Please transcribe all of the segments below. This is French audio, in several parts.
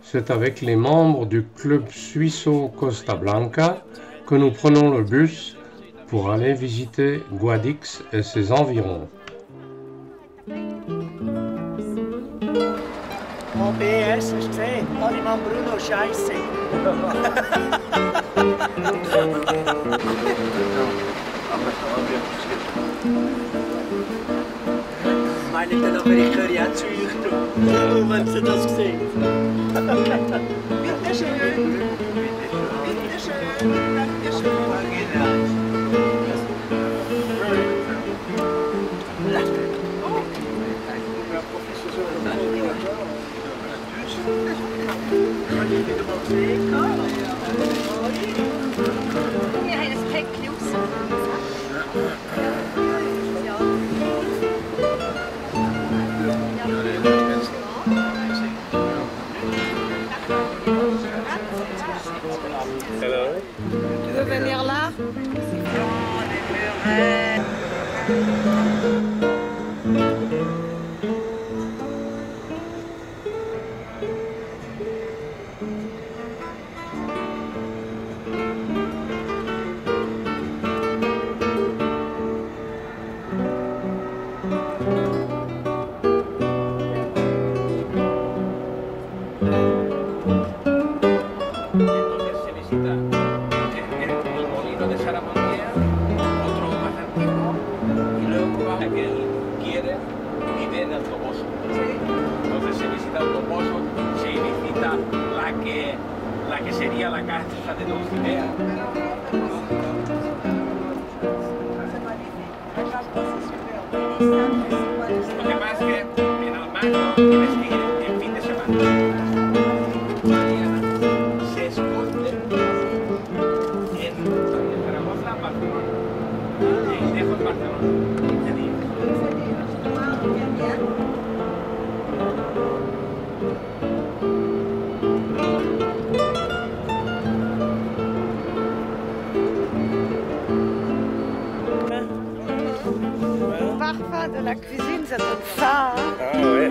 C'est avec les membres du club Suisso Costa Blanca que nous prenons le bus pour aller visiter Guadix et ses environs. OBS, hast du gesehen? Aliman Bruno, Scheisse. Meine ich dann aber, ich höre jetzt zu euch, wenn Sie das sehen. Bitte schön. Bitte schön. Bitte schön. Wir haben ein Päckchen raus. Hello. Tu veux venir là? La que sería la casa de Dulcinea. Lo que pasa es que en Almagro tienes que ir en fin de semana. Mariana se esconde en Zaragoza, Barcelona. Y dejo en Barcelona 15 días. Parfum de la cuisine, ça donne ça. Hein? Ah ouais.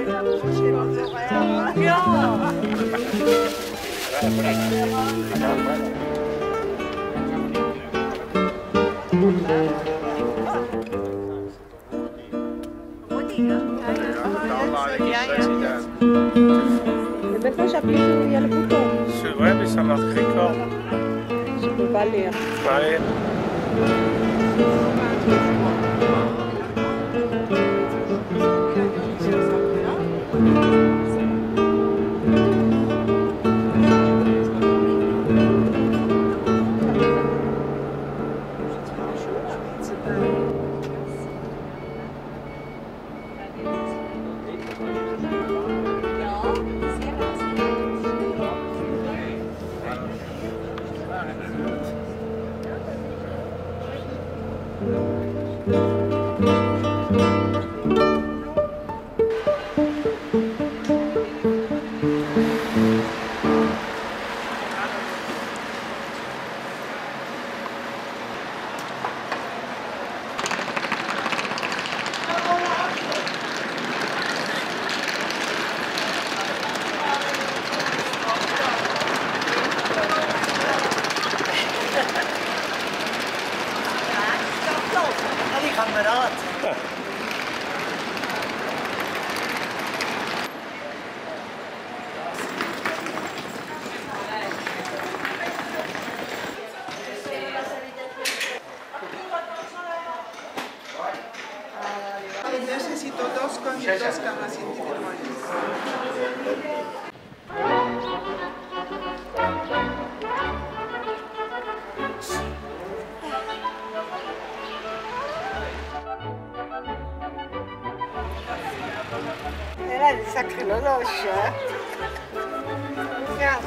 Et maintenant j'appuie sur il y a le bouton. Ouais, mais ça marque record. Je peux pas lire. Ouais. Kamerad. Necesito dos con dos camas individuales. Elle a des sacrés lodoches. Hein? Regarde.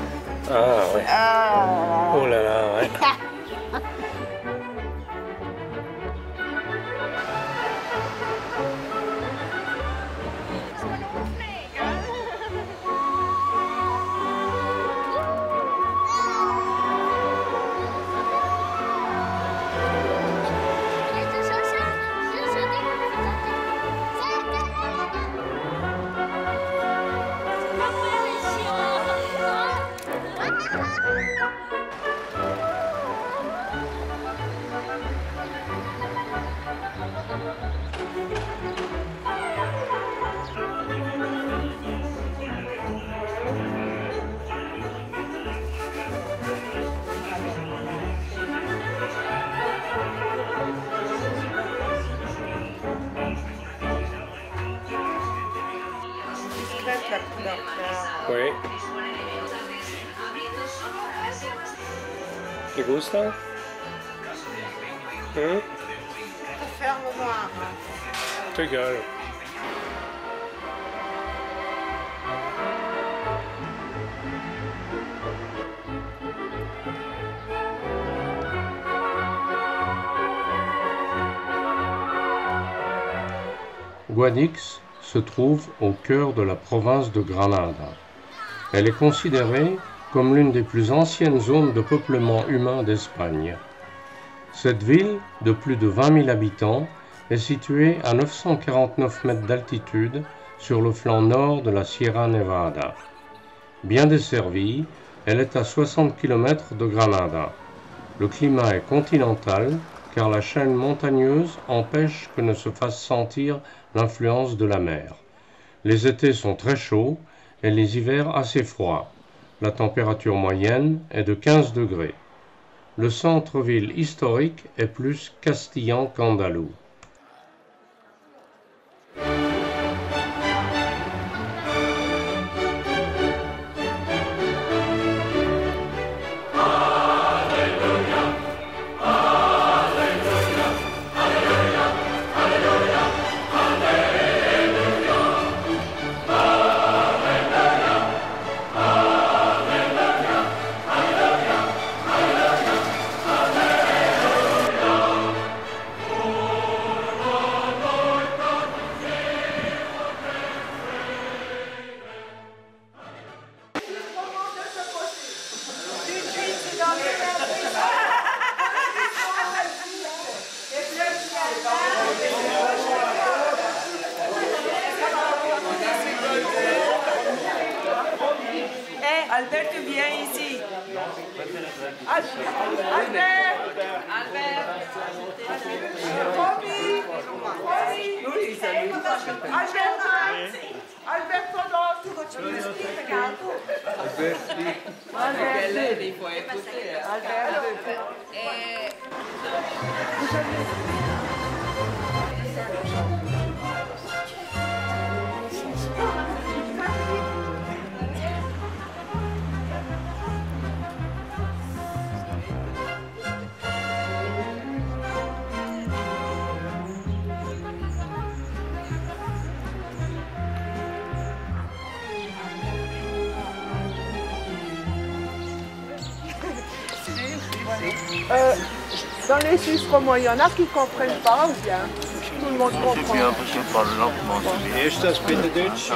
Ah ouais. Ah. Oh là là, ouais. La couleur claire. Oui. ¿Te gusta? Ferme-moi. Te gueule. Guadix se trouve au cœur de la province de Granada. Elle est considérée comme l'une des plus anciennes zones de peuplement humain d'Espagne. Cette ville, de plus de 20 000 habitants, est située à 949 mètres d'altitude sur le flanc nord de la Sierra Nevada. Bien desservie, elle est à 60 km de Granada. Le climat est continental car la chaîne montagneuse empêche que ne se fasse sentir l'influence de la mer. Les étés sont très chauds et les hivers assez froids. La température moyenne est de 15 degrés. Le centre-ville historique est plus castillan qu'andalou. Albert, tu viens ici. Albert! Dans les Suisses romands, il y en a qui ne comprennent pas ou bien tout le monde comprend. Ist das bitte Deutsch?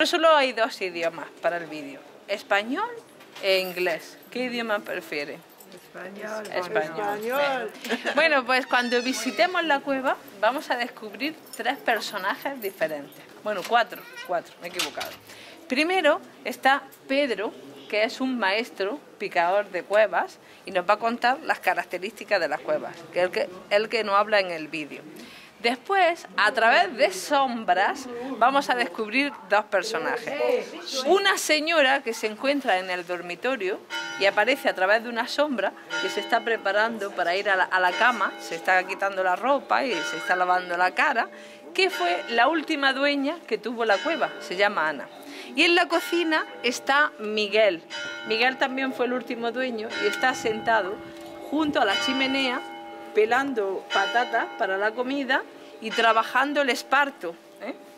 Pero solo hay dos idiomas para el vídeo, español e inglés. ¿Qué idioma prefiere? Español. Bueno, pues cuando visitemos la cueva vamos a descubrir 3 personajes diferentes. Bueno, cuatro, me he equivocado. Primero está Pedro, que es un maestro picador de cuevas y nos va a contar las características de las cuevas, que es el que no habla en el vídeo. Después, a través de sombras, vamos a descubrir 2 personajes. Una señora que se encuentra en el dormitorio y aparece a través de una sombra que se está preparando para ir a la cama, se está quitando la ropa y se está lavando la cara, que fue la última dueña que tuvo la cueva, se llama Ana. Y en la cocina está Miguel. Miguel también fue el último dueño y está sentado junto a la chimenea pelando patatas para la comida y trabajando el esparto,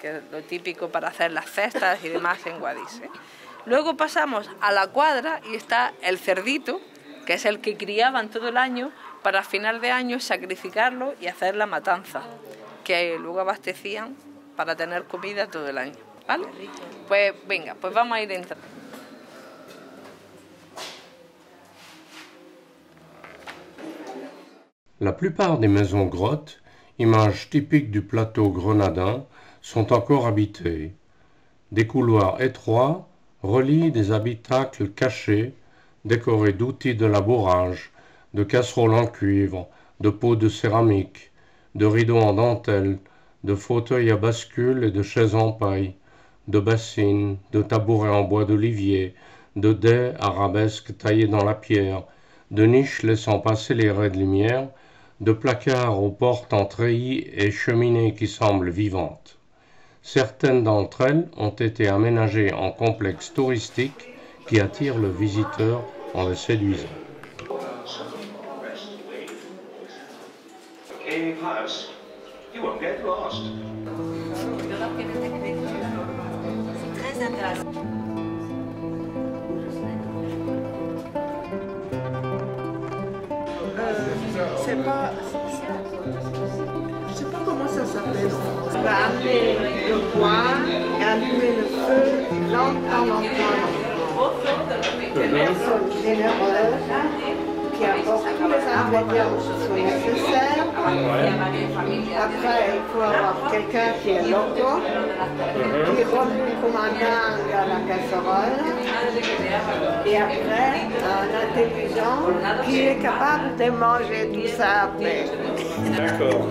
que es lo típico para hacer las cestas y demás en Guadix. Luego pasamos a la cuadra y está el cerdito, que es el que criaban todo el año para a final de año sacrificarlo y hacer la matanza, que luego abastecían para tener comida todo el año. ¿Vale? Pues venga, pues vamos a ir entrando. La plupart des maisons-grottes, image typique du plateau grenadin, sont encore habitées. Des couloirs étroits relient des habitacles cachés, décorés d'outils de labourage, de casseroles en cuivre, de pots de céramique, de rideaux en dentelle, de fauteuils à bascule et de chaises en paille, de bassines, de tabourets en bois d'olivier, de dais arabesques taillés dans la pierre, de niches laissant passer les raies de lumière, de placards aux portes en treillis et cheminées qui semblent vivantes. Certaines d'entre elles ont été aménagées en complexes touristiques qui attirent le visiteur en les séduisant. You won't get lost. C'est très intéressant. C'est pas... Je sais pas comment ça s'appelle. On va amener le bois et allumer le feu lentement. Personne généreuse qui apporte tous les ingrédients qui sont nécessaires. Après, il faut avoir quelqu'un qui est loco, qui remue comme un dingue à la casserole. Et après, un intelligent qui est capable de manger tout ça après. D'accord.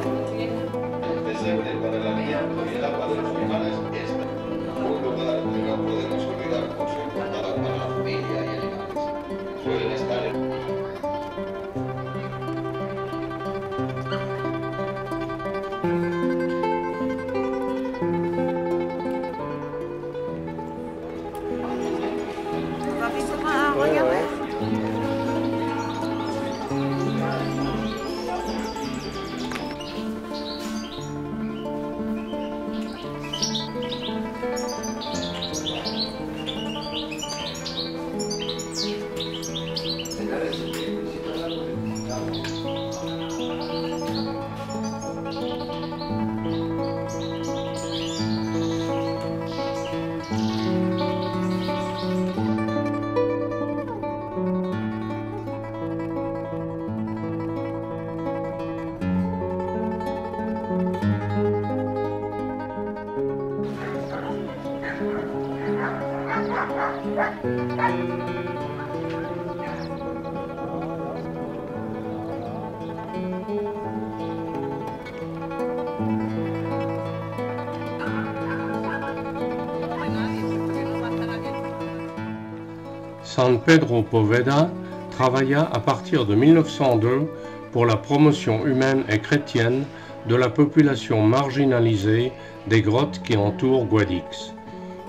San Pedro Poveda travailla à partir de 1902 pour la promotion humaine et chrétienne de la population marginalisée des grottes qui entourent Guadix.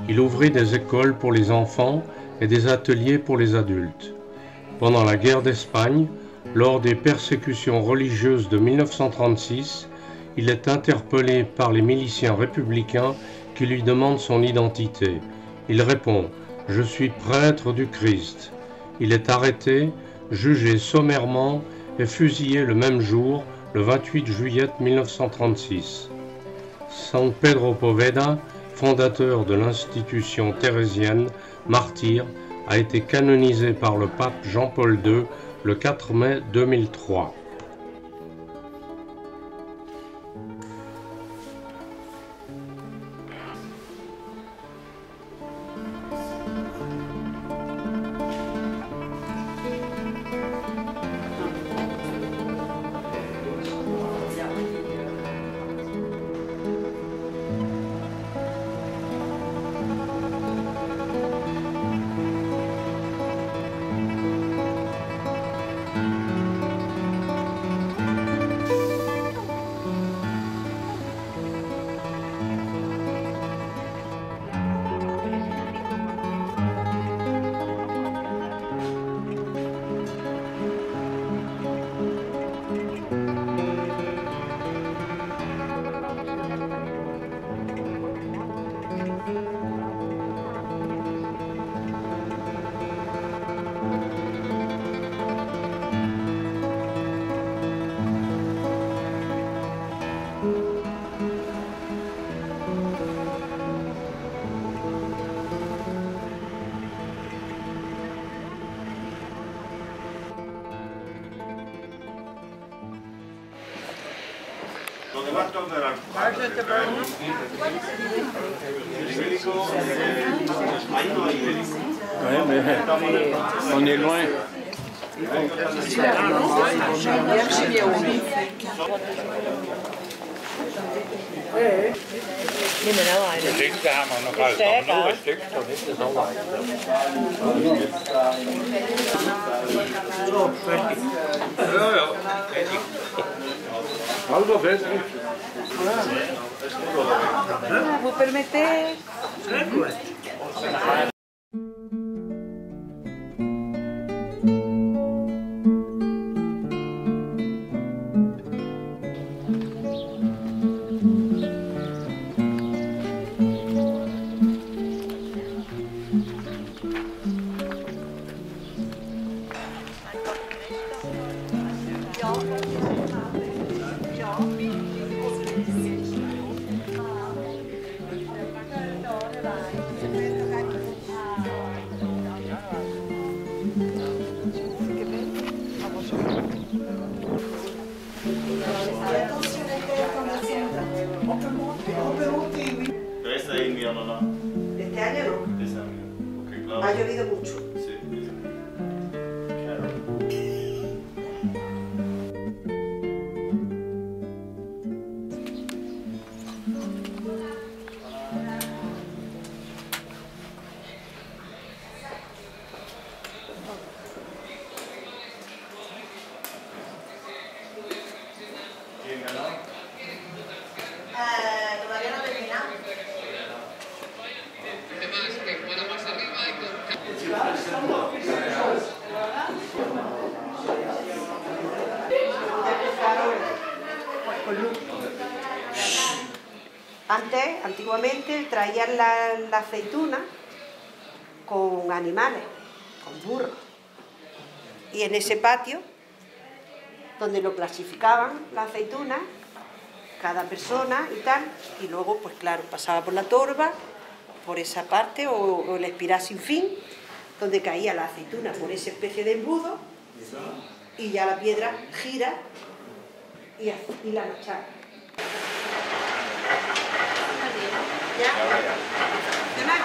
Il ouvrit des écoles pour les enfants et des ateliers pour les adultes. Pendant la guerre d'Espagne, lors des persécutions religieuses de 1936, il est interpellé par les miliciens républicains qui lui demandent son identité. Il répond « Je suis prêtre du Christ ». Il est arrêté, jugé sommairement et fusillé le même jour, le 28 juillet 1936. San Pedro Poveda fondateur de l'institution thérésienne, martyr, a été canonisé par le pape Jean-Paul II le 4 mai 2003. Ouais, mais on est loin. Vous permettez? Este año no. Ha llovido mucho. Todavía no termina. Antiguamente traían la aceituna con animales, con burros. Y en ese patio, donde lo clasificaban la aceituna, cada persona y tal, y luego, pues claro, pasaba por la torba, por esa parte, o el espiral sin fin, donde caía la aceituna por esa especie de embudo, y ya la piedra gira y la machaca. ¿Ya? ¿De más?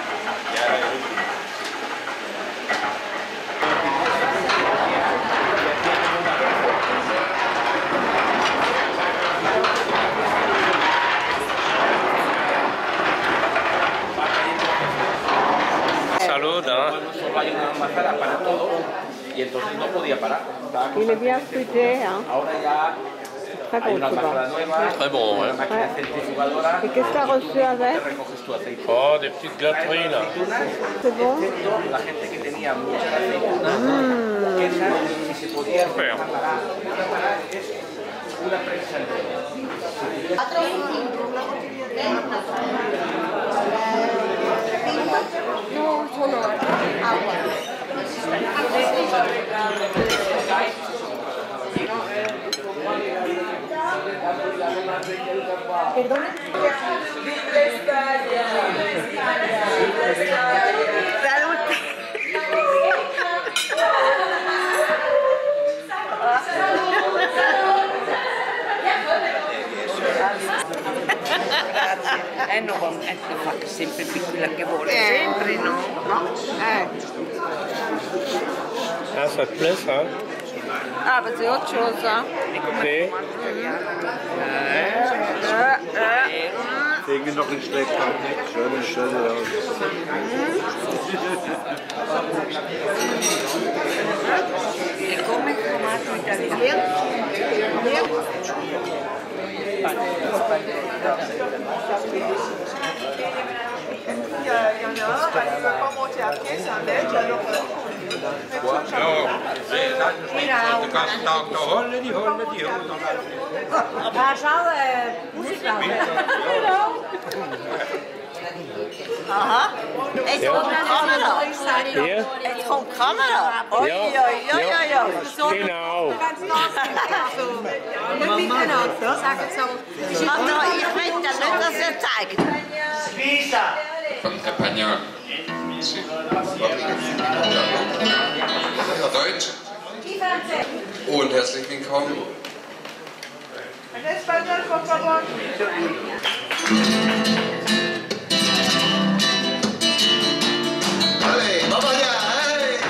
Salud, solo hay una manzana para todo y entonces no podía parar. Il est bien fruité, hein. Ahora ya hay una máquina nueva, una máquina centrifugadora. Et qu'est-ce que tu as reçu avec? Recoges tu aceite. Oh, des petites gâteries là. C'est bon? La gente que tenía mucha aceituna, esa si se podía preparar es una prensa entera. No, solo agua. ¿Perdona? bueno, fa sempre più quella che vuole, sempre, no? Ah, ça te plaît ça? Ah, aber c'est autre chose, hein. Nee. Irgendwie noch nicht schlecht. Schöne Stelle. E come fumato italiano? Il y en a un, elle ne peut pas monter à pied, c'est un ledge, alors De kastdag, de hollen die honden. Maar zou niet wel. Aha. Het komt camera. Hier? Het komt camera. Oi, Ja. oi, oi, oi, oi. Genau. Sag het zo. Maar ik weet dat niet dat ze zeigen. Von Español. Sí. Deutsch. Und herzlich willkommen. En espagnol, por favor. Allez, vamos allá, Allez.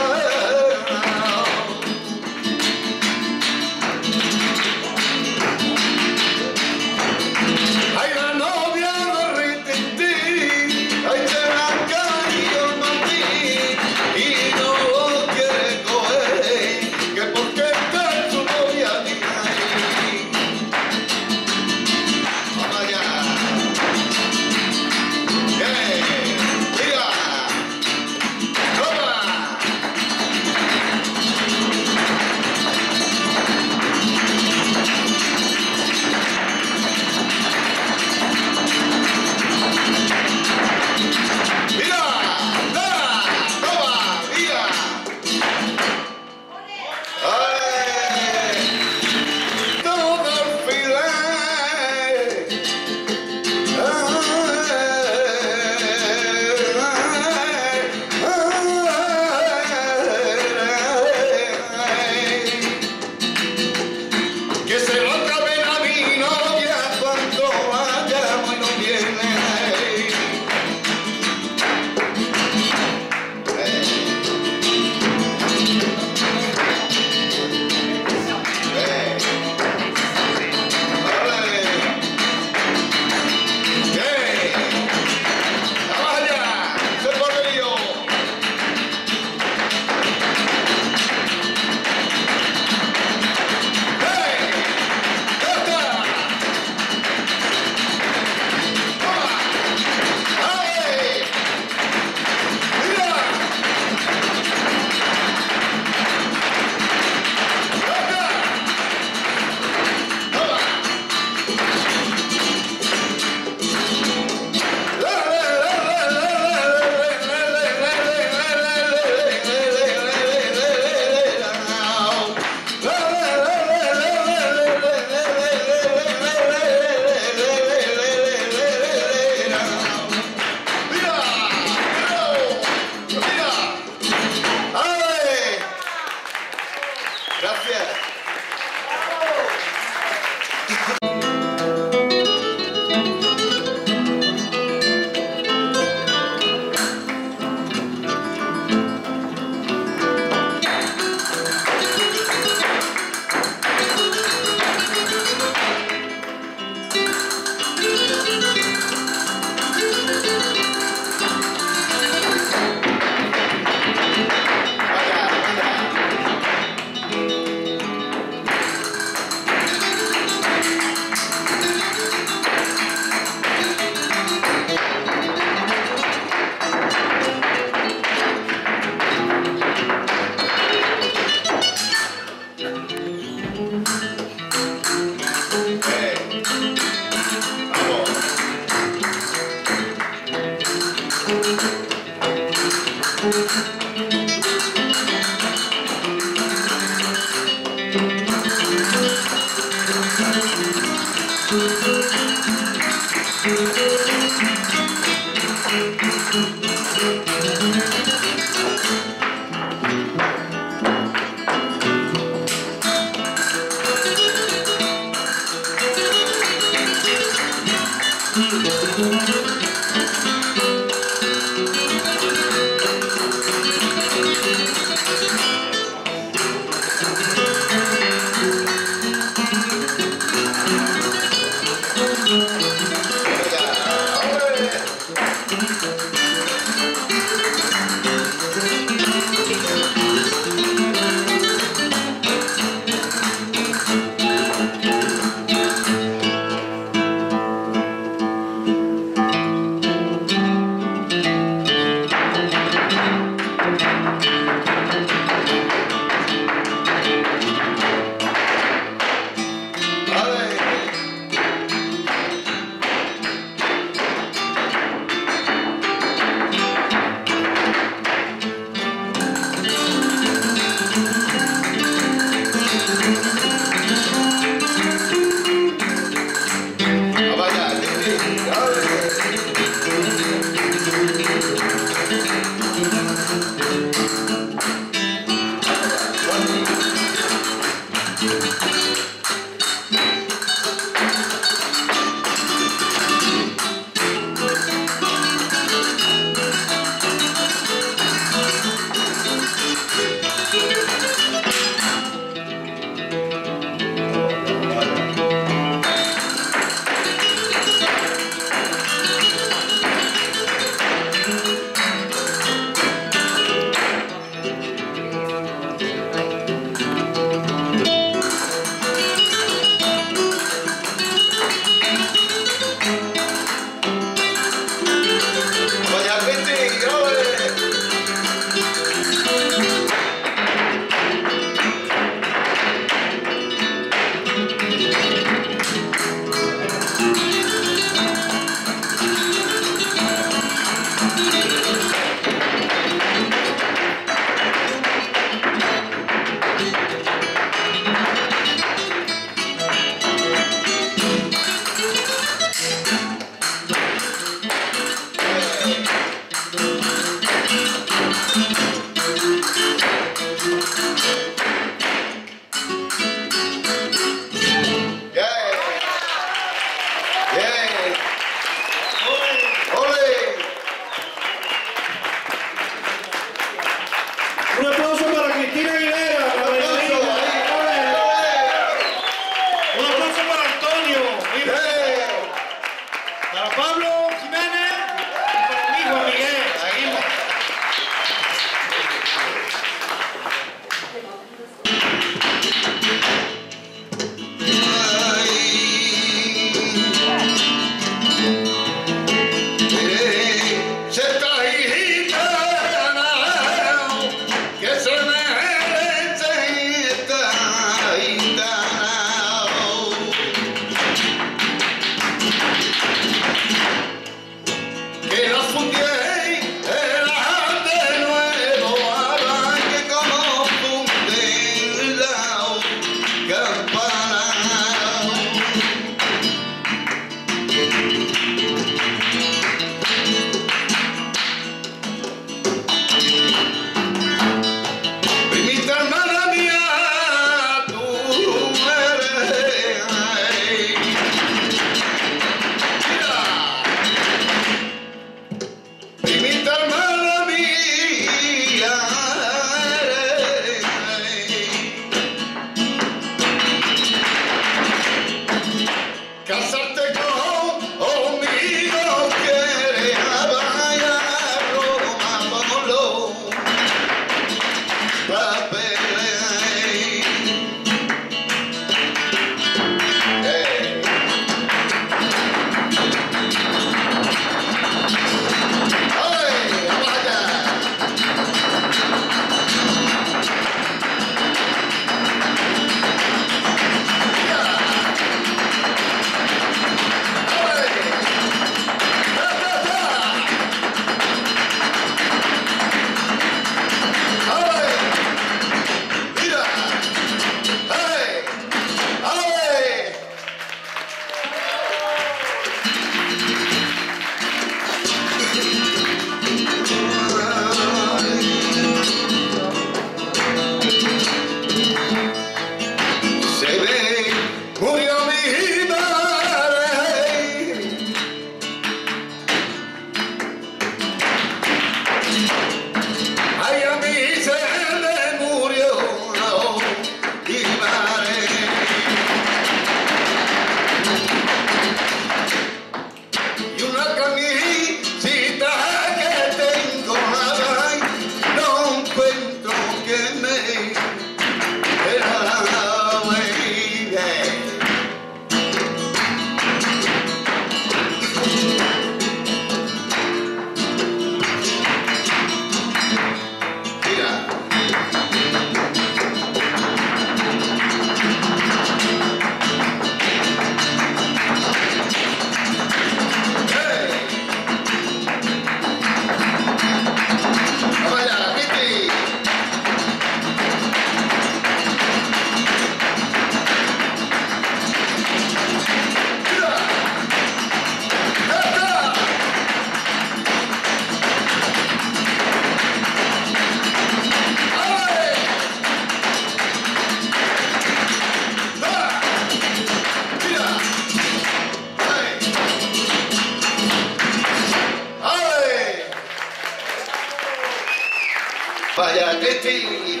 Cristi!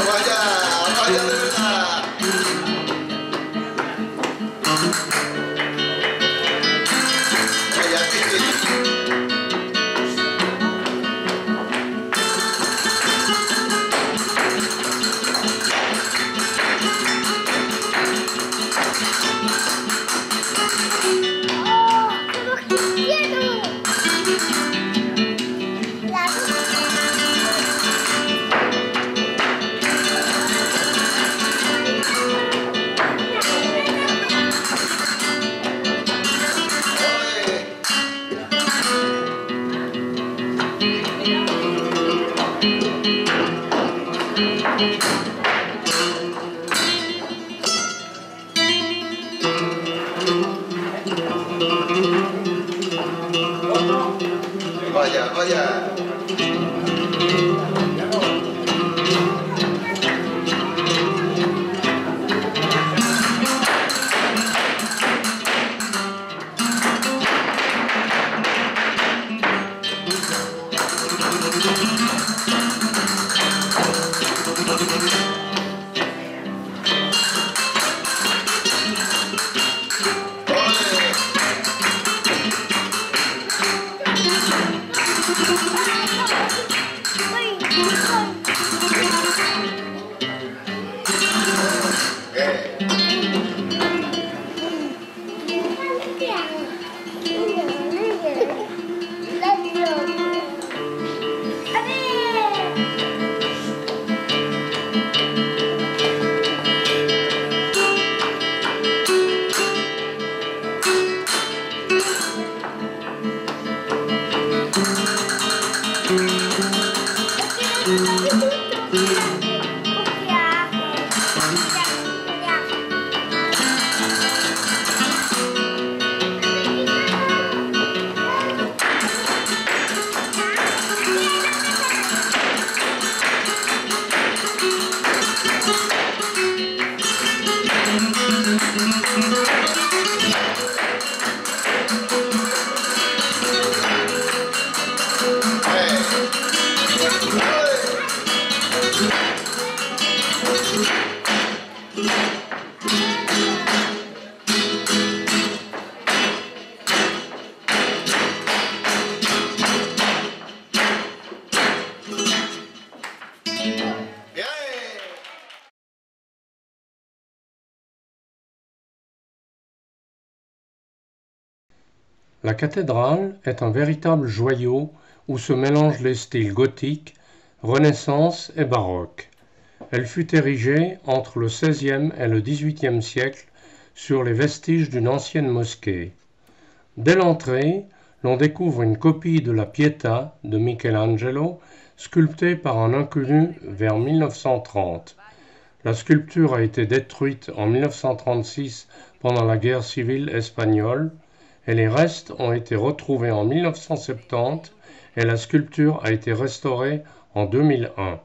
Vaya, vaya de verdad. Vaya, vaya, vaya. La cathédrale est un véritable joyau où se mélangent les styles gothique, Renaissance et baroque. Elle fut érigée entre le XVIe et le XVIIIe siècle sur les vestiges d'une ancienne mosquée. Dès l'entrée, l'on découvre une copie de la Pietà de Michelangelo, sculptée par un inconnu vers 1930. La sculpture a été détruite en 1936 pendant la guerre civile espagnole, et les restes ont été retrouvés en 1970 et la sculpture a été restaurée en 2001.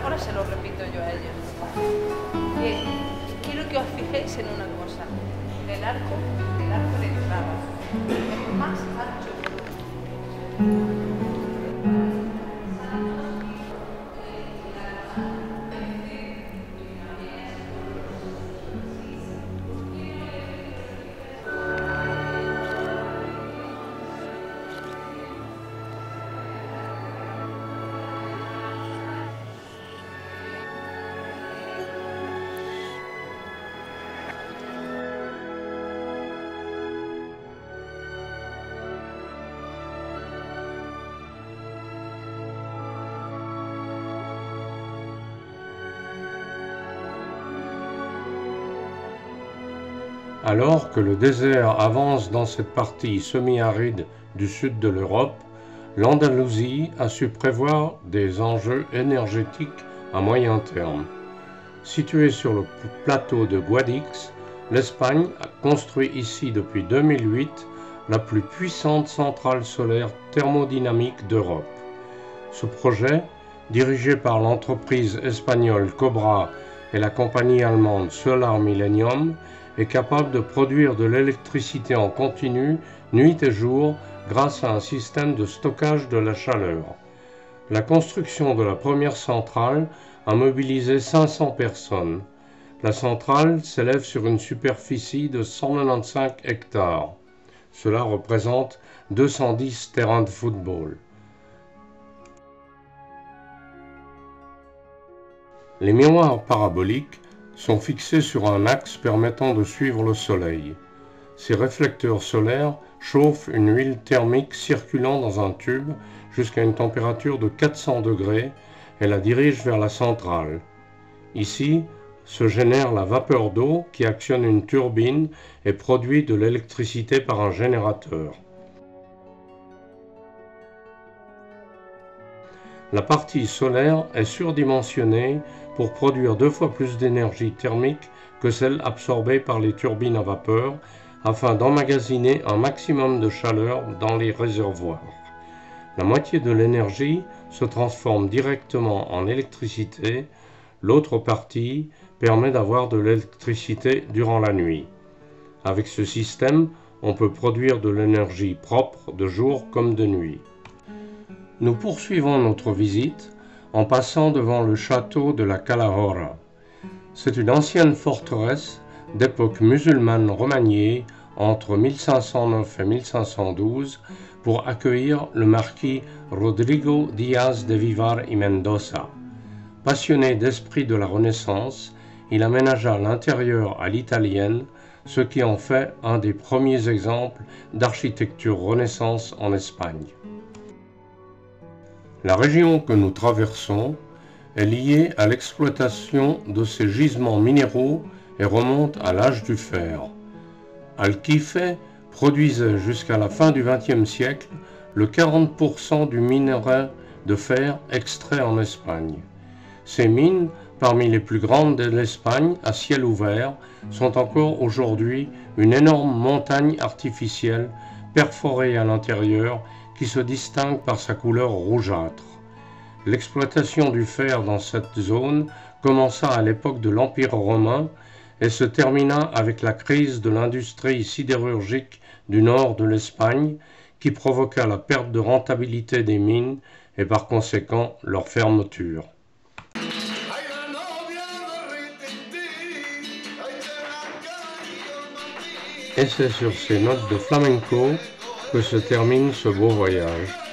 Ahora se lo repito yo a ellos. Bien, quiero que os fijéis en una cosa. El arco de entrada. Alors que le désert avance dans cette partie semi-aride du sud de l'Europe, l'Andalousie a su prévoir des enjeux énergétiques à moyen terme. Située sur le plateau de Guadix, l'Espagne a construit ici depuis 2008 la plus puissante centrale solaire thermodynamique d'Europe. Ce projet, dirigé par l'entreprise espagnole Cobra et la compagnie allemande Solar Millennium, est capable de produire de l'électricité en continu, nuit et jour, grâce à un système de stockage de la chaleur. La construction de la première centrale a mobilisé 500 personnes. La centrale s'élève sur une superficie de 195 hectares. Cela représente 210 terrains de football. Les miroirs paraboliques sont fixés sur un axe permettant de suivre le soleil. Ces réflecteurs solaires chauffent une huile thermique circulant dans un tube jusqu'à une température de 400 degrés et la dirigent vers la centrale. Ici se génère la vapeur d'eau qui actionne une turbine et produit de l'électricité par un générateur. La partie solaire est surdimensionnée pour produire 2 fois plus d'énergie thermique que celle absorbée par les turbines à vapeur, afin d'emmagasiner un maximum de chaleur dans les réservoirs. La moitié de l'énergie se transforme directement en électricité, l'autre partie permet d'avoir de l'électricité durant la nuit. Avec ce système, on peut produire de l'énergie propre de jour comme de nuit. Nous poursuivons notre visite en passant devant le château de la Calahorra. C'est une ancienne forteresse d'époque musulmane remaniée entre 1509 et 1512 pour accueillir le marquis Rodrigo Díaz de Vivar y Mendoza. Passionné d'esprit de la Renaissance, il aménagea l'intérieur à l'italienne, ce qui en fait un des premiers exemples d'architecture Renaissance en Espagne. La région que nous traversons est liée à l'exploitation de ces gisements minéraux et remonte à l'âge du fer. Alquife produisait jusqu'à la fin du XXe siècle le 40% du minerai de fer extrait en Espagne. Ces mines, parmi les plus grandes de l'Espagne à ciel ouvert, sont encore aujourd'hui une énorme montagne artificielle perforée à l'intérieur qui se distingue par sa couleur rougeâtre. L'exploitation du fer dans cette zone commença à l'époque de l'Empire romain et se termina avec la crise de l'industrie sidérurgique du nord de l'Espagne qui provoqua la perte de rentabilité des mines et par conséquent leur fermeture. Et c'est sur ces notes de flamenco que se termine ce beau voyage.